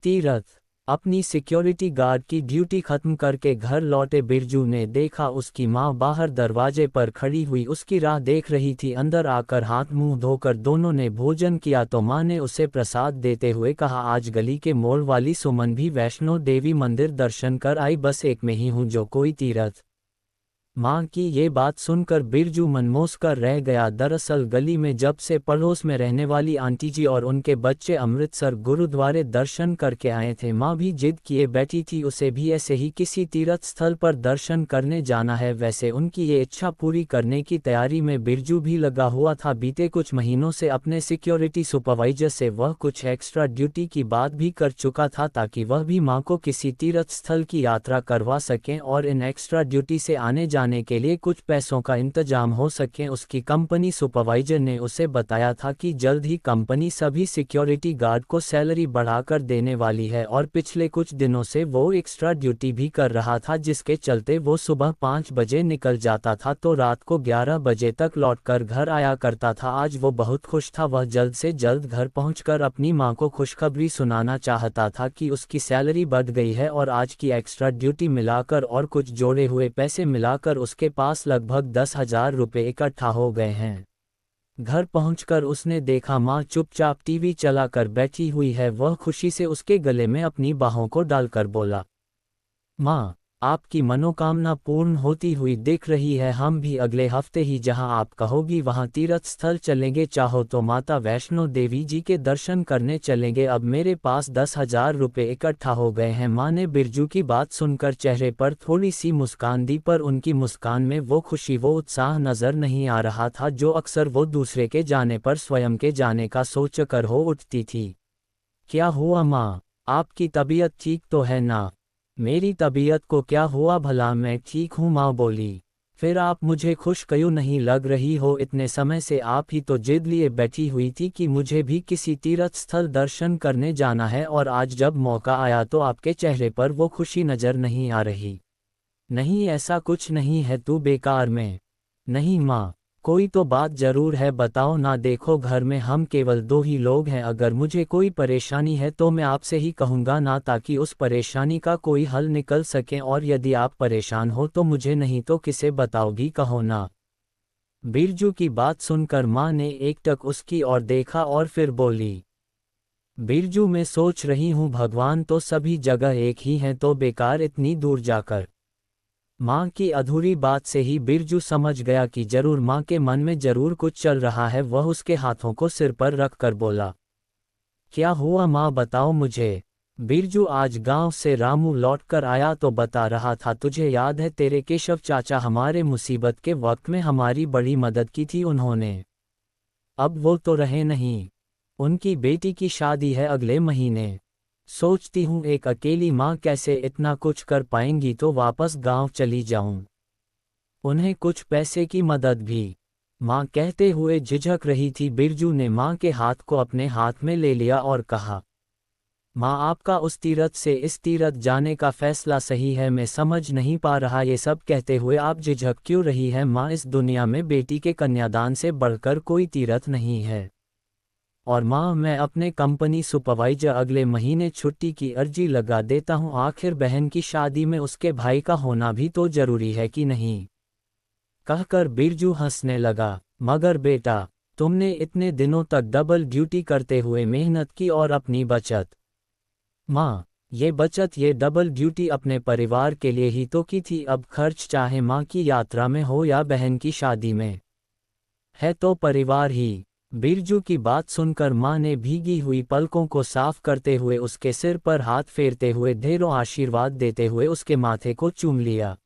तीरथ। अपनी security guard की duty खत्म करके घर लौटे बिरजू ने देखा उसकी माँ बाहर दरवाजे पर खड़ी हुई उसकी राह देख रही थी। अंदर आकर हाथ मुंह धोकर दोनों ने भोजन किया तो माँ ने उसे प्रसाद देते हुए कहा, आज गली के मोड़ वाली सुमन भी वैष्णो देवी मंदिर दर्शन कर आई, बस एक में ही हूँ जो कोई तीरथ। माँ की ये बात सुनकर बिरजू मनमोस कर रह गया। दरअसल गली में जब से पड़ोस में रहने वाली आंटी जी और उनके बच्चे अमृतसर गुरुद्वारे दर्शन करके आए थे, माँ भी जिद किए बैठी थी उसे भी ऐसे ही किसी तीर्थ स्थल पर दर्शन करने जाना है। वैसे उनकी ये इच्छा पूरी करने की तैयारी में बिरजू भी लगा हुआ था। बीते कुछ महीनों से अपने सिक्योरिटी सुपरवाइजर से वह कुछ एक्स्ट्रा ड्यूटी की बात भी कर चुका था ताकि वह भी माँ को किसी तीर्थ स्थल की यात्रा करवा सकें और इन एक्स्ट्रा ड्यूटी से आने जाने के लिए कुछ पैसों का इंतजाम हो सके। उसकी कंपनी सुपरवाइजर ने उसे बताया था कि जल्द ही कंपनी सभी सिक्योरिटी गार्ड को सैलरी बढ़ाकर देने वाली है और पिछले कुछ दिनों से वो एक्स्ट्रा ड्यूटी भी कर रहा था, जिसके चलते वो सुबह 5 बजे निकल जाता था तो रात को 11 बजे तक लौटकर घर आया करता था। आज वो बहुत खुश था, वह जल्द से जल्द घर पहुंचकर अपनी मां को खुशखबरी सुनाना चाहता था कि उसकी सैलरी बढ़ गई है और आज की एक्स्ट्रा ड्यूटी मिलाकर और कुछ जोड़े हुए पैसे मिलाकर उसके पास लगभग 10,000 रुपये इकट्ठा हो गए हैं। घर पहुंचकर उसने देखा मां चुपचाप टीवी चलाकर बैठी हुई है। वह खुशी से उसके गले में अपनी बाहों को डालकर बोला, मां, आपकी मनोकामना पूर्ण होती हुई दिख रही है। हम भी अगले हफ्ते ही जहां आप कहोगी वहां तीर्थ स्थल चलेंगे, चाहो तो माता वैष्णो देवी जी के दर्शन करने चलेंगे। अब मेरे पास 10,000 रुपये इकट्ठा हो गए हैं। मां ने बिरजू की बात सुनकर चेहरे पर थोड़ी सी मुस्कान दी, पर उनकी मुस्कान में वो खुशी वो उत्साह नजर नहीं आ रहा था जो अक्सर वो दूसरे के जाने पर स्वयं के जाने का सोचकर हो उठती थी। क्या हुआ मां, आपकी तबीयत ठीक तो है ना? मेरी तबीयत को क्या हुआ भला, मैं ठीक हूँ माँ बोली। फिर आप मुझे खुश क्यों नहीं लग रही हो? इतने समय से आप ही तो जिद लिए बैठी हुई थी कि मुझे भी किसी तीर्थ स्थल दर्शन करने जाना है और आज जब मौका आया तो आपके चेहरे पर वो खुशी नजर नहीं आ रही। नहीं, ऐसा कुछ नहीं है, तू बेकार में। नहीं माँ, कोई तो बात जरूर है, बताओ ना। देखो, घर में हम केवल 2 ही लोग हैं, अगर मुझे कोई परेशानी है तो मैं आपसे ही कहूँगा ना, ताकि उस परेशानी का कोई हल निकल सके। और यदि आप परेशान हो तो मुझे नहीं तो किसे बताओगी, कहो ना। बिरजू की बात सुनकर माँ ने एकटक उसकी ओर देखा और फिर बोली, बिरजू, मैं सोच रही हूँ भगवान तो सभी जगह एक ही हैं, तो बेकार इतनी दूर जाकर। माँ की अधूरी बात से ही बिरजू समझ गया कि जरूर माँ के मन में जरूर कुछ चल रहा है। वह उसके हाथों को सिर पर रखकर बोला, क्या हुआ माँ, बताओ मुझे। बिरजू आज गांव से रामू लौटकर आया तो बता रहा था, तुझे याद है तेरे केशव चाचा हमारे मुसीबत के वक्त में हमारी बड़ी मदद की थी उन्होंने। अब वो तो रहे नहीं, उनकी बेटी की शादी है अगले महीने। सोचती हूँ एक अकेली माँ कैसे इतना कुछ कर पाएंगी, तो वापस गांव चली जाऊं, उन्हें कुछ पैसे की मदद भी। माँ कहते हुए झिझक रही थी। बिरजू ने माँ के हाथ को अपने हाथ में ले लिया और कहा, माँ, आपका उस तीर्थ से इस तीर्थ जाने का फैसला सही है, मैं समझ नहीं पा रहा ये सब कहते हुए आप झिझक क्यों रही है। माँ, इस दुनिया में बेटी के कन्यादान से बढ़कर कोई तीर्थ नहीं है। और माँ, मैं अपने कंपनी सुपरवाइजर अगले महीने छुट्टी की अर्जी लगा देता हूँ, आखिर बहन की शादी में उसके भाई का होना भी तो जरूरी है कि नहीं। कहकर बिरजू हंसने लगा, मगर बेटा, तुमने इतने दिनों तक डबल ड्यूटी करते हुए मेहनत की और अपनी बचत। माँ, ये बचत, ये डबल ड्यूटी अपने परिवार के लिए ही तो की थी। अब खर्च चाहे माँ की यात्रा में हो या बहन की शादी में, है तो परिवार ही। बिरजू की बात सुनकर माँ ने भीगी हुई पलकों को साफ करते हुए उसके सिर पर हाथ फेरते हुए ढेरों आशीर्वाद देते हुए उसके माथे को चूम लिया।